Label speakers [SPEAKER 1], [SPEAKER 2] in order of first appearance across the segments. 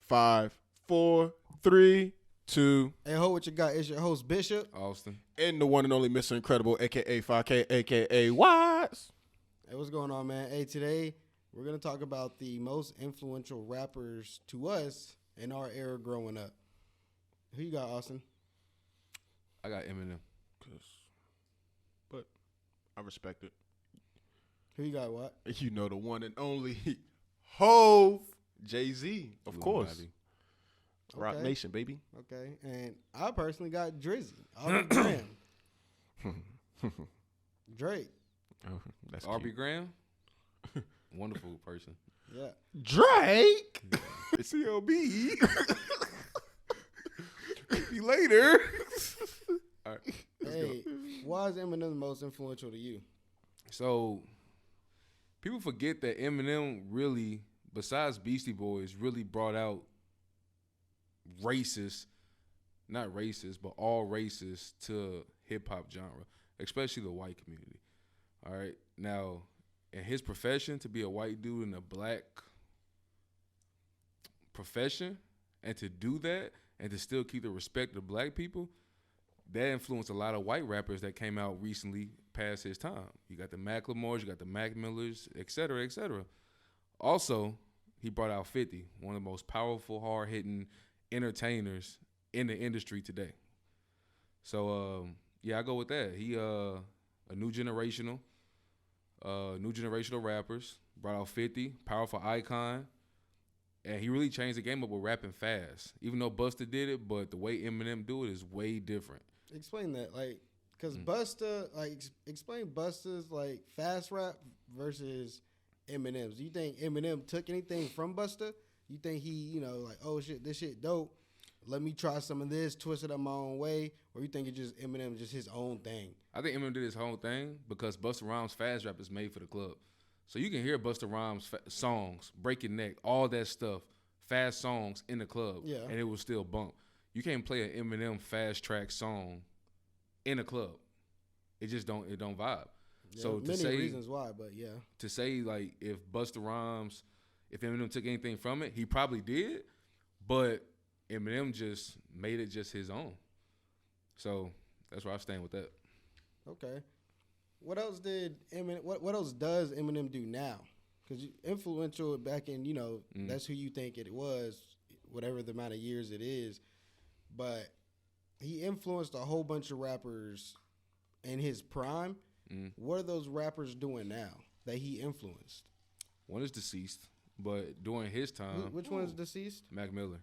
[SPEAKER 1] 5, 4, 3, 2.
[SPEAKER 2] Hey, ho, what you got? It's your host, Bishop.
[SPEAKER 3] Austin.
[SPEAKER 1] And the one and only Mr. Incredible, a.k.a. 5K, a.k.a. Wise.
[SPEAKER 2] Hey, what's going on, man? Hey, today we're going to talk about the most influential rappers to us in our era growing up. Who you got, Austin?
[SPEAKER 3] I got Eminem.
[SPEAKER 1] But I respect it.
[SPEAKER 2] Who you got, what?
[SPEAKER 1] You know, the one and only Hove, Jay-Z, of course. Rock
[SPEAKER 2] Okay.
[SPEAKER 1] Nation, baby.
[SPEAKER 2] Okay, and I personally got Drizzy, Aubrey Graham, Drake.
[SPEAKER 1] Oh, that's
[SPEAKER 3] Aubrey
[SPEAKER 1] cute.
[SPEAKER 3] Graham. Wonderful person.
[SPEAKER 2] Yeah.
[SPEAKER 1] Drake. CLB. Maybe later. All right.
[SPEAKER 2] Hey, why is Eminem the most influential to you?
[SPEAKER 3] So people forget that Eminem really, besides Beastie Boys, really brought out not racist, but all races to hip hop genre, especially the white community. All right. Now, in his profession, to be a white dude in a black profession, and to do that, and to still keep the respect of black people, that influenced a lot of white rappers that came out recently past his time. You got the Macklemores, you got the Mac Millers, et cetera, et cetera. Also, he brought out 50, one of the most powerful, hard-hitting entertainers in the industry today. So, yeah, I go with that. He a new generational rappers, brought out 50, powerful icon, and he really changed the game up with rapping fast. Even though Busta did it, but the way Eminem do it is way different.
[SPEAKER 2] Explain that, because Busta, explain Busta's fast rap versus Eminem's. Do you think Eminem took anything from Busta? You think he, oh shit, this shit dope. Let me try some of this, twist it up my own way, or you think it's just Eminem, just his own thing?
[SPEAKER 3] I think Eminem did his whole thing because Busta Rhymes' fast rap is made for the club. So you can hear Busta Rhymes' songs, Breaking Neck, all that stuff, fast songs in the club, and it will still bump. You can't play an Eminem fast track song in a club. It just don't vibe.
[SPEAKER 2] Yeah,
[SPEAKER 3] So
[SPEAKER 2] many reasons why, but yeah.
[SPEAKER 3] To say if Busta Rhymes, if Eminem took anything from it, he probably did, but Eminem just made it just his own. So that's where I stand with that.
[SPEAKER 2] Okay. What else did Eminem? What else does Eminem do now? Because influential back in, that's who you think it was, whatever the amount of years it is. But he influenced a whole bunch of rappers in his prime. What are those rappers doing now that he influenced?
[SPEAKER 3] One is deceased, but during his time,
[SPEAKER 2] Which one is deceased?
[SPEAKER 3] Mac Miller.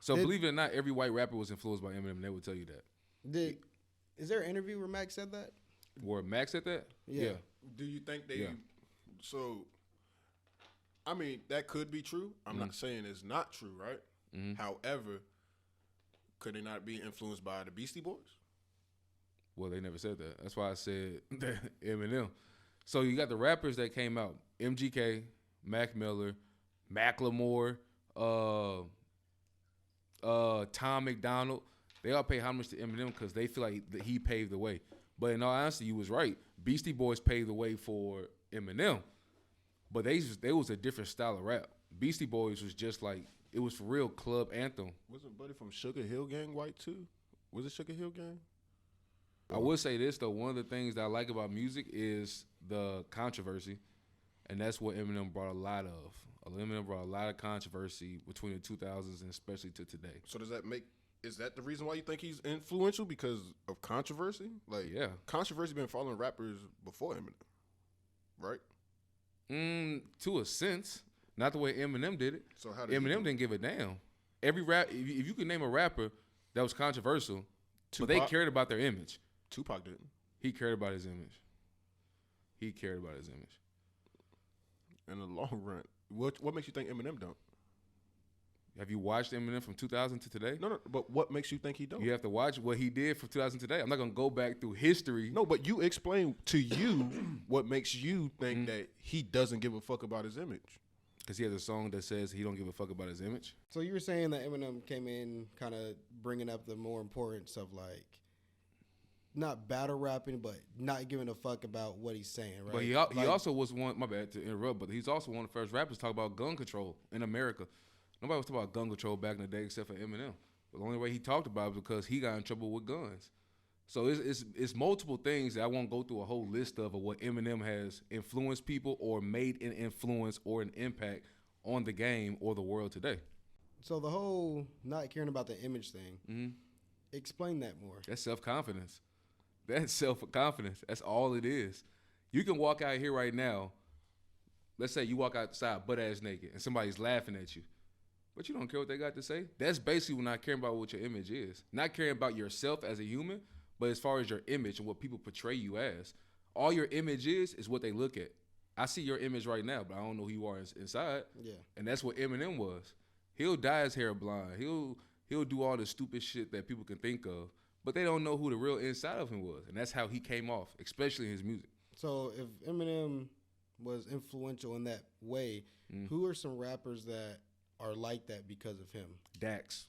[SPEAKER 3] Believe it or not, every white rapper was influenced by Eminem. They would tell you that.
[SPEAKER 2] Is there an interview where Mac said that?
[SPEAKER 3] Where Mac said that?
[SPEAKER 2] Yeah.
[SPEAKER 1] Do you think they? Yeah. So, I mean, that could be true. I'm not saying it's not true, right? However, could they not be influenced by the Beastie Boys?
[SPEAKER 3] Well, they never said that. That's why I said Eminem. So you got the rappers that came out: MGK, Mac Miller, Macklemore, Tom McDonald. They all pay homage to Eminem because they feel like he paved the way. But in all honesty, you was right. Beastie Boys paved the way for Eminem, but they was a different style of rap. Beastie Boys was just it was for real club anthem.
[SPEAKER 1] Wasn't Buddy from Sugar Hill Gang white too? Was it Sugar Hill Gang?
[SPEAKER 3] I will say this though, one of the things that I like about music is the controversy, and that's what Eminem brought a lot of. Eminem brought a lot of controversy between the 2000s and especially to today.
[SPEAKER 1] So is that the reason why you think he's influential, because of controversy?
[SPEAKER 3] Yeah.
[SPEAKER 1] Controversy been following rappers before Eminem, right?
[SPEAKER 3] To a sense. Not the way Eminem did it.
[SPEAKER 1] So how did
[SPEAKER 3] Eminem didn't give a damn. Every rap, if you could name a rapper that was controversial, but they cared about their image.
[SPEAKER 1] Tupac didn't.
[SPEAKER 3] He cared about his image.
[SPEAKER 1] In the long run, what makes you think Eminem don't?
[SPEAKER 3] Have you watched Eminem from 2000 to today?
[SPEAKER 1] No, but what makes you think he don't?
[SPEAKER 3] You have to watch what he did from 2000 to today. I'm not going to go back through history.
[SPEAKER 1] No, but you explain to you what makes you think that he doesn't give a fuck about his image.
[SPEAKER 3] Because he has a song that says he don't give a fuck about his image.
[SPEAKER 2] So you were saying that Eminem came in kind of bringing up the more importance of not battle rapping, but not giving a fuck about what he's saying, right?
[SPEAKER 3] But he also was one, my bad to interrupt, but he's also one of the first rappers to talk about gun control in America. Nobody was talking about gun control back in the day except for Eminem. But the only way he talked about it was because he got in trouble with guns. So it's multiple things that I won't go through a whole list of what Eminem has influenced people or made an influence or an impact on the game or the world today.
[SPEAKER 2] So the whole not caring about the image thing, explain that more.
[SPEAKER 3] That's self-confidence. That's self-confidence. That's all it is. You can walk out here right now. Let's say you walk outside butt-ass naked and somebody's laughing at you. But you don't care what they got to say. That's basically not caring about what your image is. Not caring about yourself as a human, but as far as your image and what people portray you as. All your image is what they look at. I see your image right now, but I don't know who you are inside. Yeah. And that's what Eminem was. He'll dye his hair blind. He'll do all the stupid shit that people can think of, but they don't know who the real inside of him was. And that's how he came off, especially in his music.
[SPEAKER 2] So if Eminem was influential in that way, who are some rappers that are like that because of him?
[SPEAKER 3] Dax.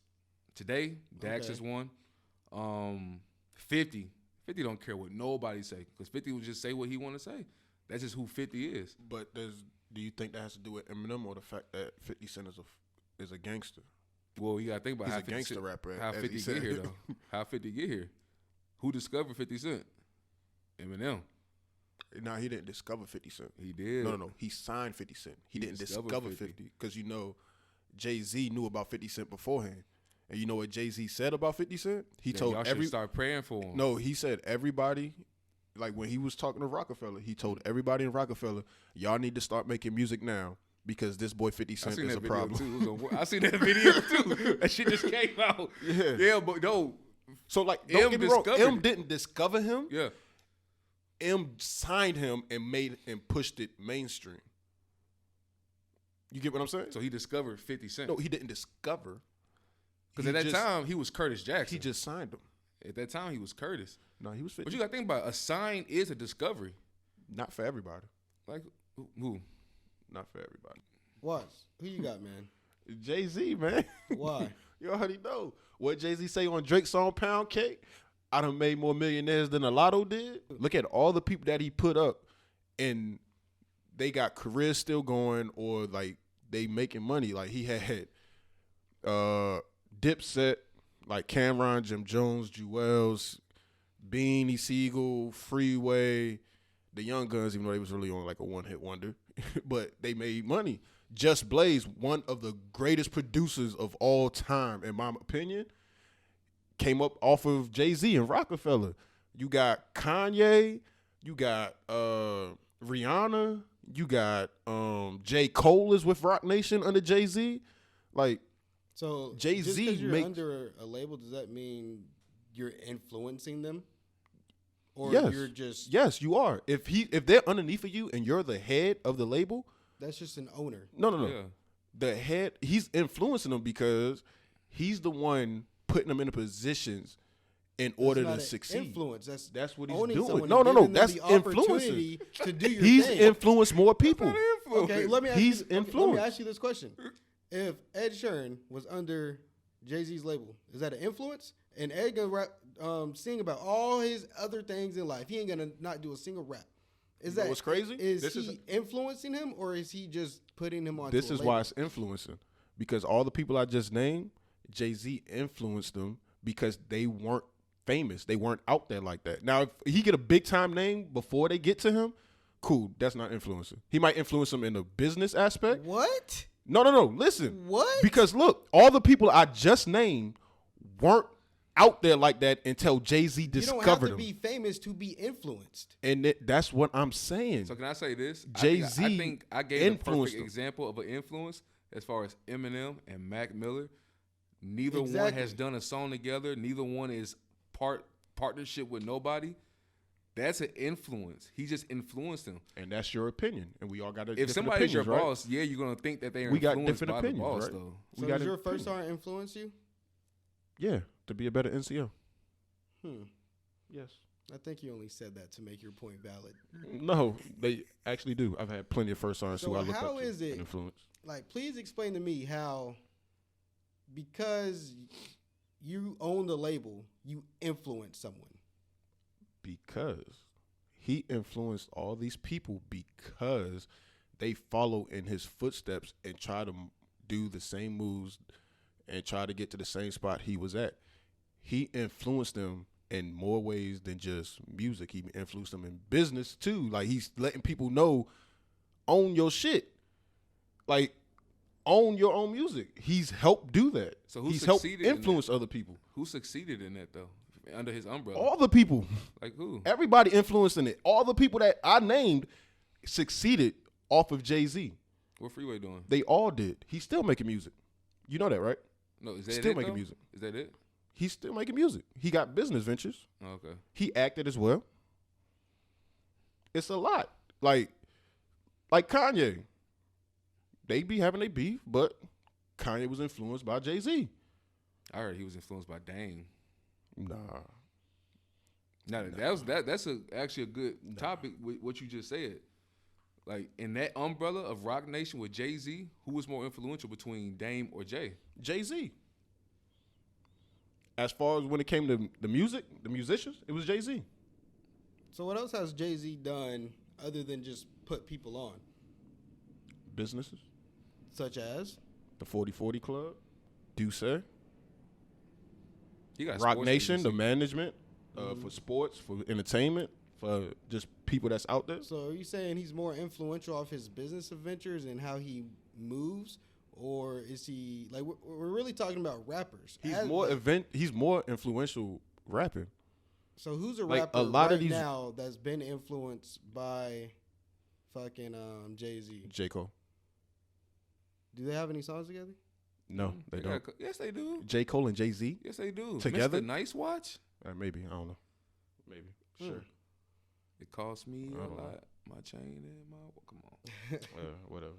[SPEAKER 3] Today, Dax is one. 50 don't care what nobody say because 50 will just say what he want to say. That's just who 50 is.
[SPEAKER 1] But do you think that has to do with Eminem or the fact that 50 Cent is a gangster?
[SPEAKER 3] Well, you got to think about
[SPEAKER 1] He's
[SPEAKER 3] how
[SPEAKER 1] a
[SPEAKER 3] 50
[SPEAKER 1] gangster rapper.
[SPEAKER 3] How 50 get here, though. How 50 get here? Who discovered 50 Cent? Eminem.
[SPEAKER 1] No, he didn't discover 50 Cent.
[SPEAKER 3] He did.
[SPEAKER 1] No. He signed 50 Cent. He didn't discover 50 because, Jay-Z knew about 50 Cent beforehand. And you know what Jay-Z said about 50 Cent? He told
[SPEAKER 3] y'all should start praying for him.
[SPEAKER 1] No, he said everybody, like when he was talking to Rockefeller, he told everybody in Rockefeller, y'all need to start making music now because this boy 50 Cent is a problem.
[SPEAKER 3] I seen that video too. That shit just came out. Yeah, but no.
[SPEAKER 1] So like, don't get me wrong, M didn't discover him.
[SPEAKER 3] Yeah.
[SPEAKER 1] M signed him and pushed it mainstream. You get what I'm saying?
[SPEAKER 3] So he discovered 50 Cent.
[SPEAKER 1] No, he didn't discover.
[SPEAKER 3] Because at that time, he was Curtis Jackson.
[SPEAKER 1] He just signed him.
[SPEAKER 3] At that time, he was Curtis.
[SPEAKER 1] No, he was 50.
[SPEAKER 3] But you got to think about it. A sign is a discovery.
[SPEAKER 1] Not for everybody.
[SPEAKER 3] Like, who?
[SPEAKER 1] Not for everybody.
[SPEAKER 2] What? Who you got, man?
[SPEAKER 1] Jay-Z, man.
[SPEAKER 2] Why?
[SPEAKER 1] You already know. What Jay-Z say on Drake's song Pound Cake? I done made more millionaires than a Lotto did. Look at all the people that he put up, and they got careers still going or, like, they making money. Like, he had Dipset, like Cameron, Jim Jones, Jewels, Beanie Siegel, Freeway, the Young Guns, even though they was really on like a one-hit wonder, but they made money. Just Blaze, one of the greatest producers of all time, in my opinion, came up off of Jay-Z and Rockefeller. You got Kanye, you got Rihanna, you got J. Cole is with Roc Nation under Jay-Z. Like,
[SPEAKER 2] so
[SPEAKER 1] Jay-Z
[SPEAKER 2] just because you're under a label, does that mean you're influencing them? Or you're just...
[SPEAKER 1] Yes, you are. If they're underneath of you and you're the head of the label...
[SPEAKER 2] That's just an owner.
[SPEAKER 1] No. Yeah. The head, he's influencing them because he's the one putting them in positions in order to succeed.
[SPEAKER 2] Influence. That's
[SPEAKER 1] what he's doing. No. That's influencing.
[SPEAKER 2] To do your
[SPEAKER 1] he's
[SPEAKER 2] thing.
[SPEAKER 1] Influenced more people.
[SPEAKER 2] Okay, let me ask
[SPEAKER 1] influenced.
[SPEAKER 2] Let me ask you this question. If Ed Sheeran was under Jay-Z's label, is that an influence? And Ed gonna rap, sing about all his other things in life. He ain't gonna not do a single rap.
[SPEAKER 1] What's crazy?
[SPEAKER 2] Is he influencing him, or is he just putting him on?
[SPEAKER 1] This is why it's influencing, because all the people I just named, Jay-Z influenced them because they weren't famous. They weren't out there like that. Now, if he get a big time name before they get to him, cool. That's not influencing. He might influence them in the business aspect.
[SPEAKER 2] What?
[SPEAKER 1] No. Listen.
[SPEAKER 2] What?
[SPEAKER 1] Because look, all the people I just named weren't out there like that until Jay-Z discovered them. You don't have to
[SPEAKER 2] be famous to be influenced.
[SPEAKER 1] And that's what I'm saying.
[SPEAKER 3] So can I say this?
[SPEAKER 1] Jay-Z
[SPEAKER 3] I think I gave a perfect example of an influence as far as Eminem and Mac Miller. Neither one has done a song together. Neither one is partnership with nobody. That's an influence. He just influenced them.
[SPEAKER 1] And that's your opinion. And we all got
[SPEAKER 3] if somebody's your boss, yeah, you're going to think that they're influenced by the boss, right? Though.
[SPEAKER 2] So does your first song influence you?
[SPEAKER 1] Yeah, to be a better NCO. Yes.
[SPEAKER 2] I think you only said that to make your point valid.
[SPEAKER 1] No, they actually do. I've had plenty of first songs who I look up to.
[SPEAKER 2] How is it
[SPEAKER 1] influence?
[SPEAKER 2] Like, please explain to me how, because you own the label, you influence someone.
[SPEAKER 1] Because he influenced all these people because they follow in his footsteps and try to do the same moves and try to get to the same spot he was at. He influenced them in more ways than just music. He influenced them in business too. Like, he's letting people know, own your shit. Like, own your own music. He's helped do that.
[SPEAKER 3] So who
[SPEAKER 1] he's helped
[SPEAKER 3] succeeded in
[SPEAKER 1] influence other people.
[SPEAKER 3] Who succeeded in that though? Under his umbrella.
[SPEAKER 1] All the people.
[SPEAKER 3] Like who?
[SPEAKER 1] Everybody influenced in it. All the people that I named succeeded off of Jay-Z.
[SPEAKER 3] What Freeway doing?
[SPEAKER 1] They all did. He's still making music. You know that, right?
[SPEAKER 3] No, is that
[SPEAKER 1] Still
[SPEAKER 3] it,
[SPEAKER 1] making
[SPEAKER 3] though?
[SPEAKER 1] music.
[SPEAKER 3] Is that it?
[SPEAKER 1] He's still making music. He got business ventures.
[SPEAKER 3] Oh, okay.
[SPEAKER 1] He acted as well. It's a lot. Like Kanye. They be having a beef, but Kanye was influenced by Jay-Z.
[SPEAKER 3] I heard he was influenced by Dame.
[SPEAKER 1] Nah.
[SPEAKER 3] That's actually a good topic with what you just said. Like, in that umbrella of Rock Nation with Jay-Z, who was more influential between Dame or Jay?
[SPEAKER 1] Jay-Z. As far as when it came to the music, the musicians, it was Jay-Z.
[SPEAKER 2] So what else has Jay-Z done other than just put people on?
[SPEAKER 1] Businesses.
[SPEAKER 2] Such as?
[SPEAKER 1] The 40/40 Club. Deuce.
[SPEAKER 3] He got
[SPEAKER 1] Rock
[SPEAKER 3] sports
[SPEAKER 1] Nation,
[SPEAKER 3] agency.
[SPEAKER 1] the management for sports, for entertainment, for just people that's out there.
[SPEAKER 2] So are you saying he's more influential off his business adventures and how he moves? Or is he, like, we're really talking about rappers.
[SPEAKER 1] He's more influential rapping.
[SPEAKER 2] So who's a
[SPEAKER 1] Like,
[SPEAKER 2] rapper
[SPEAKER 1] a lot of
[SPEAKER 2] right
[SPEAKER 1] these-
[SPEAKER 2] now that's been influenced by fucking Jay-Z?
[SPEAKER 1] J. Cole.
[SPEAKER 2] Do they have any songs together?
[SPEAKER 1] No, they don't.
[SPEAKER 3] Yes, they do.
[SPEAKER 1] J. Cole and Jay-Z?
[SPEAKER 3] Yes, they do.
[SPEAKER 1] Together?
[SPEAKER 3] Mr. Nice Watch?
[SPEAKER 1] Maybe. I don't know. Maybe. Sure.
[SPEAKER 3] It cost me
[SPEAKER 1] I
[SPEAKER 3] a
[SPEAKER 1] don't know.
[SPEAKER 3] lot. My chain and my... Come on.
[SPEAKER 1] Whatever.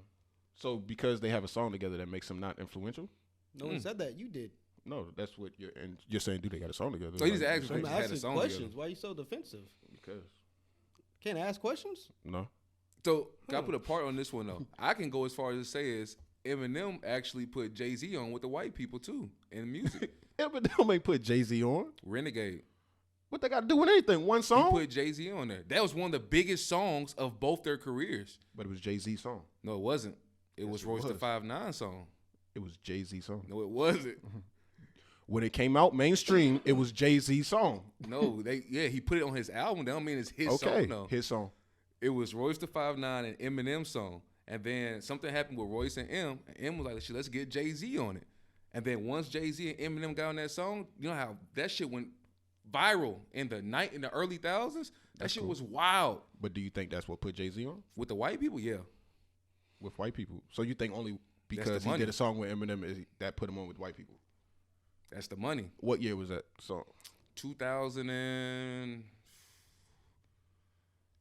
[SPEAKER 1] So because they have a song together, that makes them not influential?
[SPEAKER 2] No one said that. You did.
[SPEAKER 1] No, that's what you're saying. Do they got a song together?
[SPEAKER 3] So he just
[SPEAKER 1] Like,
[SPEAKER 3] asked
[SPEAKER 1] you're
[SPEAKER 2] I'm
[SPEAKER 3] They
[SPEAKER 1] saying.
[SPEAKER 3] had a
[SPEAKER 2] asking
[SPEAKER 3] song
[SPEAKER 2] questions.
[SPEAKER 3] together.
[SPEAKER 2] Why are you so defensive?
[SPEAKER 1] Because
[SPEAKER 2] Can't ask questions?
[SPEAKER 1] no.
[SPEAKER 3] So, can I put a part on this one, though? I can go as far as to say is Eminem actually put Jay-Z on with the white people, too, in music.
[SPEAKER 1] Eminem ain't put Jay-Z on.
[SPEAKER 3] Renegade.
[SPEAKER 1] What they got to do with anything? One song?
[SPEAKER 3] He put Jay-Z on there. That was one of the biggest songs of both their careers.
[SPEAKER 1] But it was Jay-Z's song.
[SPEAKER 3] No, it wasn't. It
[SPEAKER 1] Yes,
[SPEAKER 3] was
[SPEAKER 1] it
[SPEAKER 3] Royce the
[SPEAKER 1] was.
[SPEAKER 3] 5'9" song.
[SPEAKER 1] It was Jay-Z's song.
[SPEAKER 3] No, it wasn't.
[SPEAKER 1] When it came out mainstream, it was Jay-Z's song.
[SPEAKER 3] No, he put it on his album. That don't mean it's his
[SPEAKER 1] Okay,
[SPEAKER 3] song, though.
[SPEAKER 1] his song.
[SPEAKER 3] It was Royce the 5'9" and Eminem's song. And then something happened with Royce and M. And M was like, "Shit, let's get Jay-Z on it." And then once Jay-Z and Eminem got on that song, you know how that shit went viral in the early thousands? That
[SPEAKER 1] That's
[SPEAKER 3] shit
[SPEAKER 1] cool.
[SPEAKER 3] was wild.
[SPEAKER 1] But do you think that's what put Jay-Z on?
[SPEAKER 3] With the white people, yeah.
[SPEAKER 1] With white people. So you think only
[SPEAKER 3] the
[SPEAKER 1] because he
[SPEAKER 3] money.
[SPEAKER 1] did a song with Eminem that put him on with white people?
[SPEAKER 3] That's the money.
[SPEAKER 1] What year was that song?
[SPEAKER 3] 2000 and...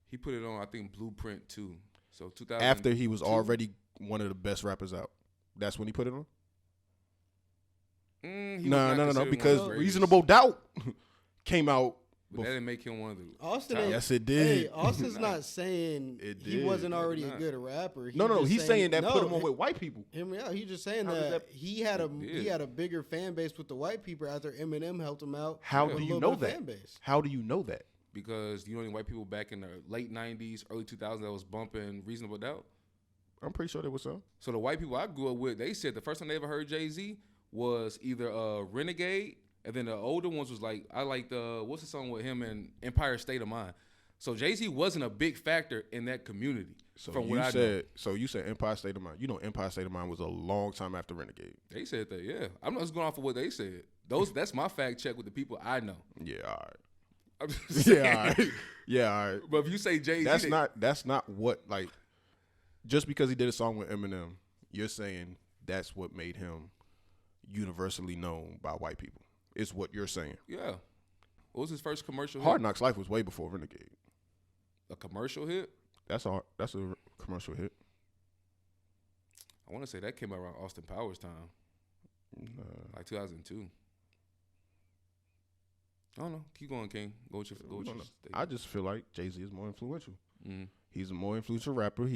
[SPEAKER 3] He put it on, I think, Blueprint 2. So 2000.
[SPEAKER 1] After he was already one of the best rappers out. That's when he put it on? No. Because Reasonable Doubt came out.
[SPEAKER 3] But that didn't make him one of the...
[SPEAKER 2] Austin
[SPEAKER 3] top-
[SPEAKER 2] ain't-
[SPEAKER 1] Yes, it did.
[SPEAKER 2] Hey, Austin's not saying
[SPEAKER 1] It
[SPEAKER 2] he
[SPEAKER 1] did.
[SPEAKER 2] wasn't
[SPEAKER 3] It
[SPEAKER 2] already
[SPEAKER 3] did
[SPEAKER 2] a
[SPEAKER 3] not.
[SPEAKER 2] good rapper.
[SPEAKER 1] No,
[SPEAKER 2] just
[SPEAKER 1] he's saying that put him on
[SPEAKER 2] no,
[SPEAKER 1] with white people.
[SPEAKER 2] Hear me out. He's just saying
[SPEAKER 1] How does
[SPEAKER 2] that
[SPEAKER 1] that-
[SPEAKER 2] he had a
[SPEAKER 3] It did.
[SPEAKER 2] he had a bigger fan base with the white people after Eminem helped him out.
[SPEAKER 1] How
[SPEAKER 2] with
[SPEAKER 1] do
[SPEAKER 2] a
[SPEAKER 1] you
[SPEAKER 2] little
[SPEAKER 1] know
[SPEAKER 2] bit of
[SPEAKER 1] that?
[SPEAKER 2] Fan base.
[SPEAKER 1] How do you know that?
[SPEAKER 3] Because you know any white people back in the late 90s, early 2000s that was bumping Reasonable Doubt?
[SPEAKER 1] I'm pretty sure there was some.
[SPEAKER 3] So the white people I grew up with, they said the first time they ever heard Jay-Z was either Renegade, and then the older ones was like, I liked, what's the song with him and Empire State of Mind? So Jay-Z wasn't a big factor in that community.
[SPEAKER 1] So
[SPEAKER 3] from
[SPEAKER 1] you
[SPEAKER 3] what I know.
[SPEAKER 1] said, you said Empire State of Mind. You know Empire State of Mind was a long time after Renegade.
[SPEAKER 3] They said that, yeah. I'm not just going off of what they said. That's my fact check with the people I know.
[SPEAKER 1] Yeah, all right.
[SPEAKER 3] I'm just saying.
[SPEAKER 1] Yeah, all right. Yeah, all right.
[SPEAKER 3] But if you say Jay-Z,
[SPEAKER 1] That's not what, like, just because he did a song with Eminem, you're saying that's what made him universally known by white people. Is what you're saying.
[SPEAKER 3] yeah. What was his first commercial
[SPEAKER 1] Hard
[SPEAKER 3] hit?
[SPEAKER 1] Knocks Life was way before Renegade.
[SPEAKER 3] A commercial hit?
[SPEAKER 1] That's a commercial hit.
[SPEAKER 3] I want to say that came out around Austin Powers time, like 2002. I don't know. Keep going, King. Go with your statement.
[SPEAKER 1] I just feel like Jay-Z is more influential.
[SPEAKER 3] Mhm.
[SPEAKER 1] He's a more influential rapper.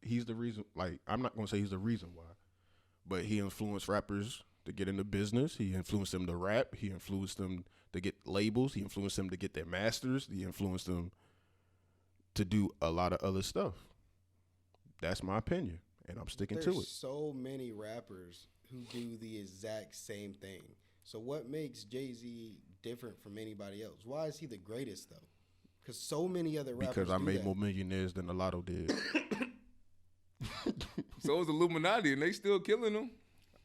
[SPEAKER 1] He's the reason. Like, I'm not gonna say he's the reason why, but he influenced rappers to get into business. He influenced them to rap. He influenced them to get labels. He influenced them to get their masters. He influenced them to do a lot of other stuff. That's my opinion. and I'm sticking
[SPEAKER 2] There's
[SPEAKER 1] to it.
[SPEAKER 2] so many rappers who do the exact same thing. So what makes Jay-Z different from anybody else? Why is he the greatest though? Because so many other rappers
[SPEAKER 1] Because I
[SPEAKER 2] do
[SPEAKER 1] made
[SPEAKER 2] that.
[SPEAKER 1] more millionaires than the Lotto did.
[SPEAKER 3] So is Illuminati, and they still killing them.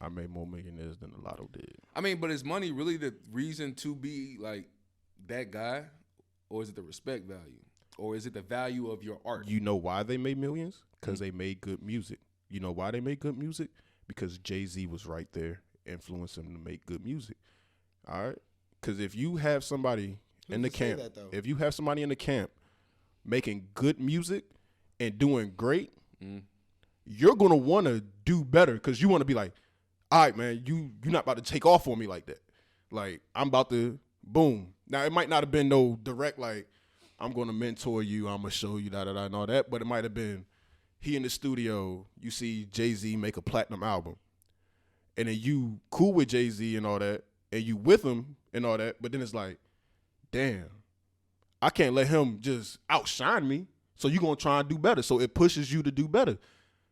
[SPEAKER 1] I made more millionaires than the Lotto did.
[SPEAKER 3] I mean, but is money really the reason to be like that guy, or is it the respect value, or is it the value of your art?
[SPEAKER 1] You know why they made millions? Because they made good music. You know why they made good music? Because Jay-Z was right there influencing them to make good music. All right? Because if you have somebody in the camp, if you have somebody in the camp making good music and doing great, you're going to want to do better because you want to be like, all right, man, you're not about to take off on me like that. Like, I'm about to, boom. Now, it might not have been no direct, like, I'm going to mentor you, I'm going to show you, da-da-da, and all that, but it might have been, he in the studio, you see Jay-Z make a platinum album, and then you cool with Jay-Z and all that, and you with him and all that, but then it's like, damn, I can't let him just outshine me, so you're going to try and do better. So it pushes you to do better.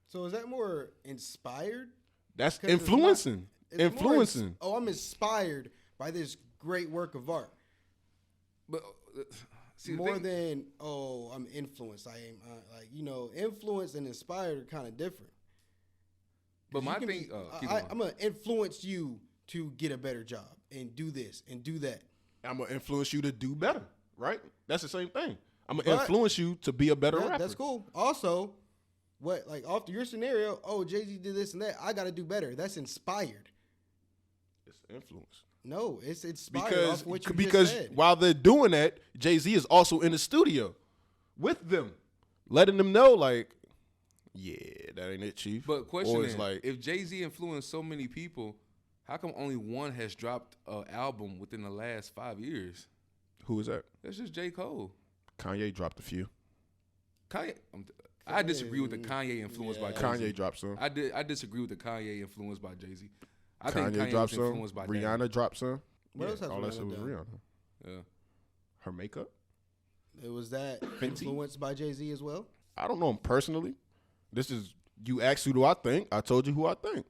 [SPEAKER 2] So is that more inspired?
[SPEAKER 1] That's influencing. Influencing.
[SPEAKER 2] I'm inspired by this great work of art.
[SPEAKER 3] But see,
[SPEAKER 2] more than I'm influenced. I am influence and inspired are kind of different.
[SPEAKER 3] But my thing,
[SPEAKER 2] I'm gonna influence you to get a better job and do this and do that.
[SPEAKER 1] I'm gonna influence you to do better, right? That's the same thing. I'm gonna influence you to be a better rapper.
[SPEAKER 2] That's cool. Also, after your scenario, Jay-Z did this and that, I gotta do better. That's inspired.
[SPEAKER 1] It's influence.
[SPEAKER 2] No, it's inspired off what you
[SPEAKER 1] because
[SPEAKER 2] just said.
[SPEAKER 1] While they're doing that, Jay-Z is also in the studio with them, letting them know, like, yeah, that ain't it, Chief.
[SPEAKER 3] But question is,
[SPEAKER 1] like,
[SPEAKER 3] if Jay-Z influenced so many people, how come only one has dropped an album within the last 5 years?
[SPEAKER 1] Who is that?
[SPEAKER 3] That's just J. Cole.
[SPEAKER 1] Kanye dropped a few.
[SPEAKER 3] I disagree with the Kanye influence by Jay-Z.
[SPEAKER 1] Kanye dropped some.
[SPEAKER 3] I disagree with the Kanye influence by Jay-Z. I
[SPEAKER 1] think
[SPEAKER 3] Kanye
[SPEAKER 1] dropped
[SPEAKER 3] was influenced by
[SPEAKER 1] Rihanna
[SPEAKER 3] Daddy.
[SPEAKER 1] dropped some.
[SPEAKER 2] What else has
[SPEAKER 1] all that shit
[SPEAKER 2] Rihanna
[SPEAKER 1] was
[SPEAKER 2] done?
[SPEAKER 1] Rihanna.
[SPEAKER 3] Yeah.
[SPEAKER 1] Her makeup.
[SPEAKER 2] It was that
[SPEAKER 1] Fenty?
[SPEAKER 2] influenced by Jay-Z as well?
[SPEAKER 1] I don't know him personally. This is, you asked who do I think. I told you who I think.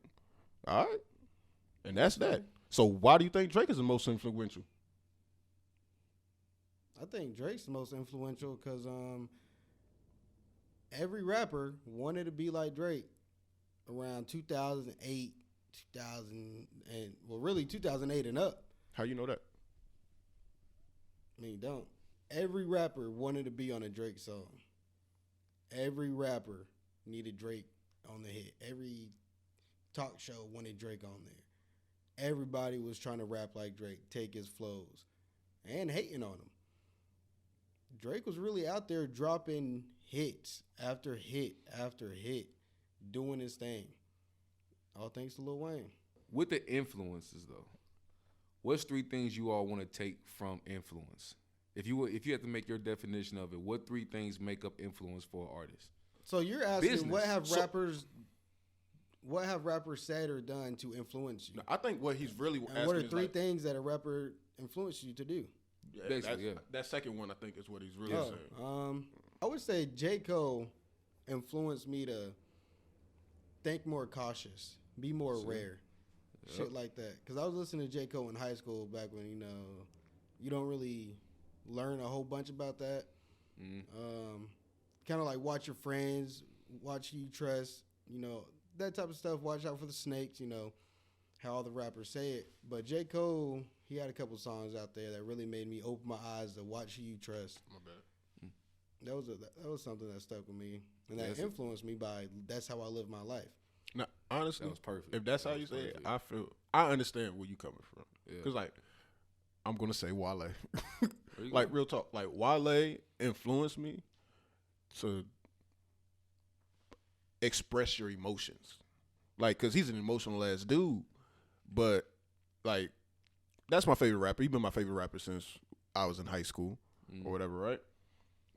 [SPEAKER 1] All right. And that's that. So why do you think Drake is the most influential?
[SPEAKER 2] I think Drake's the most influential because every rapper wanted to be like Drake around 2008, 2008 and up.
[SPEAKER 1] How you know that?
[SPEAKER 2] I mean, don't. Every rapper wanted to be on a Drake song. Every rapper needed Drake on the hit. Every talk show wanted Drake on there. Everybody was trying to rap like Drake, take his flows, and hating on him. Drake was really out there dropping hits after hit after hit, doing his thing. All thanks to Lil Wayne.
[SPEAKER 3] With the influences, though, what's 3 things you all want to take from influence? If you had to make your definition of it, what 3 things make up influence for an artist?
[SPEAKER 2] So you're asking
[SPEAKER 3] Business.
[SPEAKER 2] what have rappers said or done to influence you?
[SPEAKER 1] No, I think what he's really asking
[SPEAKER 2] and what are
[SPEAKER 1] is
[SPEAKER 2] 3
[SPEAKER 1] like,
[SPEAKER 2] things that a rapper influenced you to do?
[SPEAKER 1] That second one I think is what he's really saying.
[SPEAKER 2] I would say J. Cole influenced me to think more cautious, be more rare, shit like that. Because I was listening to J. Cole in high school back when, you don't really learn a whole bunch about that. Kind of like watch your friends, watch who you trust, that type of stuff. Watch out for the snakes, how all the rappers say it. But J. Cole, he had a couple songs out there that really made me open my eyes to watch who you trust.
[SPEAKER 1] My bad.
[SPEAKER 2] That was something that stuck with me, and that influenced me that's how I live my life.
[SPEAKER 1] Now, honestly,
[SPEAKER 3] that was perfect.
[SPEAKER 1] If that's how you say it, I understand where you coming from. Because, I'm going to say Wale. Like, real talk. Like, Wale influenced me to express your emotions. Like, because he's an emotional-ass dude. But, like, that's my favorite rapper. He's been my favorite rapper since I was in high school or whatever, right?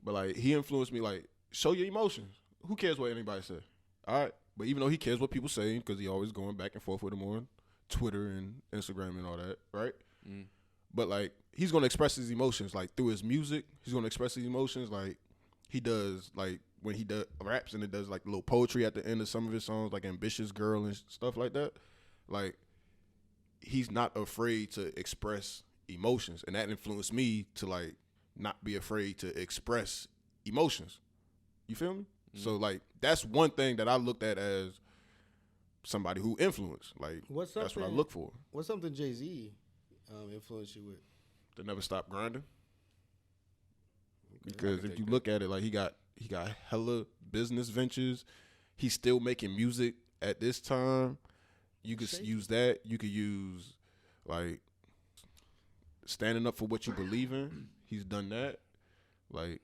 [SPEAKER 1] But, like, he influenced me, like, show your emotions. Who cares what anybody say? All right? But even though he cares what people say, because he always going back and forth with them on Twitter and Instagram and all that, right? But, like, he's going to express his emotions, like, through his music. He's going to express his emotions like he does, like, when he does raps and it does like a little poetry at the end of some of his songs, like Ambitious Girl and stuff like that. Like, he's not afraid to express emotions, and that influenced me to like not be afraid to express emotions. You feel me? So like that's one thing that I looked at as somebody who influenced. Like that's what I look for.
[SPEAKER 2] What's something Jay-Z influenced you with?
[SPEAKER 1] To never stop grinding. Because if you look at it, like he got hella business ventures. He's still making music at this time. You could use that. You could use like standing up for what you believe in. He's done that. Like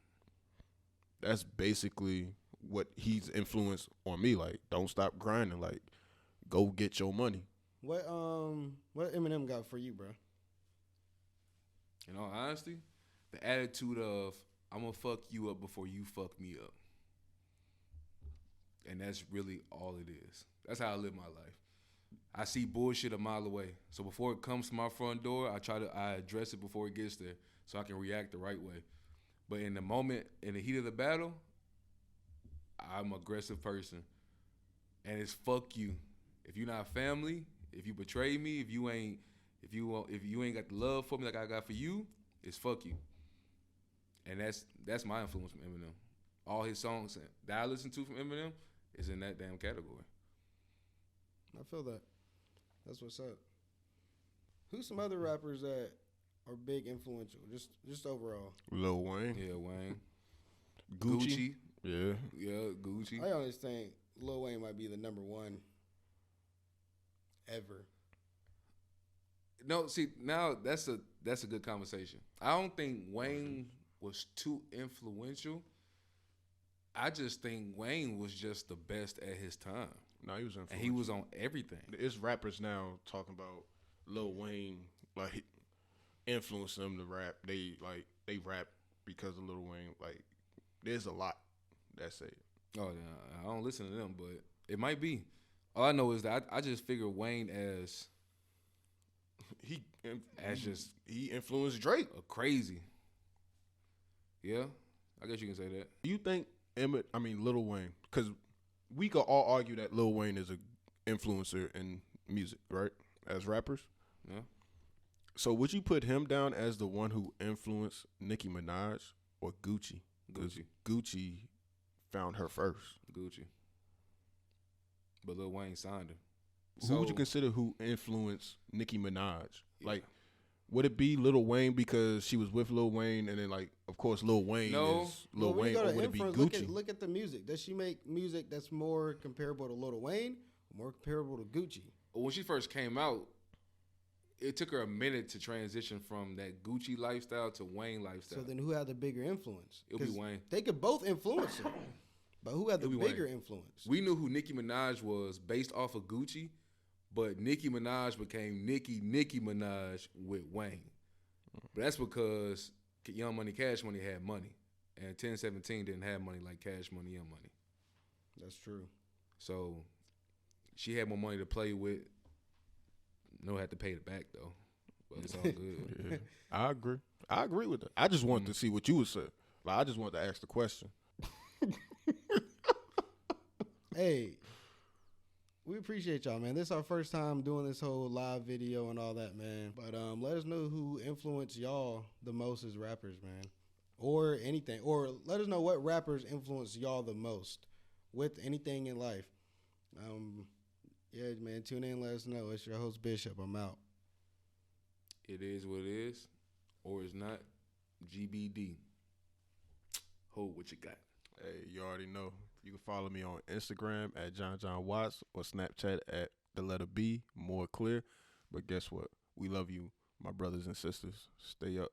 [SPEAKER 1] that's basically what he's influenced on me. Like, don't stop grinding. Like, go get your money.
[SPEAKER 2] What Eminem got for you, bro?
[SPEAKER 3] In all honesty, the attitude of I'm gonna fuck you up before you fuck me up, and that's really all it is. That's how I live my life. I see bullshit a mile away, so before it comes to my front door, I address it before it gets there, so I can react the right way. But in the moment, in the heat of the battle, I'm an aggressive person, and it's fuck you. If you're not family, if you betray me, if you ain't got the love for me like I got for you, it's fuck you. And that's my influence from Eminem. All his songs that I listen to from Eminem is in that damn category.
[SPEAKER 2] I feel that. That's what's up. Who's some other rappers that are big influential, just overall?
[SPEAKER 1] Lil Wayne.
[SPEAKER 3] Yeah, Wayne.
[SPEAKER 1] Gucci. Yeah.
[SPEAKER 3] Yeah, Gucci.
[SPEAKER 2] I always think Lil Wayne might be the number one ever.
[SPEAKER 3] No, see, now that's a good conversation. I don't think Wayne was too influential. I just think Wayne was just the best at his time.
[SPEAKER 1] No, he was influential.
[SPEAKER 3] And he was on everything.
[SPEAKER 1] It's rappers now talking about Lil Wayne, like, influencing them to rap. They rap because of Lil Wayne. Like, there's a lot that say it.
[SPEAKER 3] Oh, yeah, I don't listen to them, but it might be. All I know is that I just figure Wayne as
[SPEAKER 1] he
[SPEAKER 3] influenced
[SPEAKER 1] Drake.
[SPEAKER 3] Crazy. Yeah, I guess you can say that.
[SPEAKER 1] Do you think Lil Wayne, because we could all argue that Lil Wayne is an influencer in music, right? As rappers.
[SPEAKER 3] Yeah.
[SPEAKER 1] So would you put him down as the one who influenced Nicki Minaj or Gucci? Gucci found her first.
[SPEAKER 3] Gucci. But Lil Wayne signed her.
[SPEAKER 1] Who would you consider who influenced Nicki Minaj? Yeah. Like, would it be Lil Wayne because she was with Lil Wayne, and then, like, of course, Lil Wayne is Lil Wayne, or would it be Gucci?
[SPEAKER 2] Look at the music. Does she make music that's more comparable to Lil Wayne or more comparable to Gucci?
[SPEAKER 3] When she first came out, it took her a minute to transition from that Gucci lifestyle to Wayne lifestyle.
[SPEAKER 2] So then who had the bigger influence?
[SPEAKER 3] It'll be Wayne.
[SPEAKER 2] They could both influence her, but who had the bigger influence?
[SPEAKER 3] We knew who Nicki Minaj was based off of Gucci, but Nicki Minaj became Nicki Minaj with Wayne. But that's because Young Money, Cash Money had money, and 1017 didn't have money like Cash Money, Young Money.
[SPEAKER 2] That's true.
[SPEAKER 3] So she had more money to play with. No, had to pay it back though, but it's all good.
[SPEAKER 1] Yeah, I agree with that. I just wanted to see what you would say. Like, I just wanted to ask the question.
[SPEAKER 2] Hey, we appreciate y'all, man. This is our first time doing this whole live video and all that, man. But let us know who influenced y'all the most as rappers, man, or anything. Or let us know what rappers influenced y'all the most with anything in life. Yeah, man, tune in, let us know. It's your host, Bishop. I'm out.
[SPEAKER 3] It is what it is, or it's not. GBD. Hold what you got.
[SPEAKER 1] Hey, you already know. You can follow me on Instagram at John Watts or Snapchat at the letter B, more clear. But guess what? We love you, my brothers and sisters. Stay up.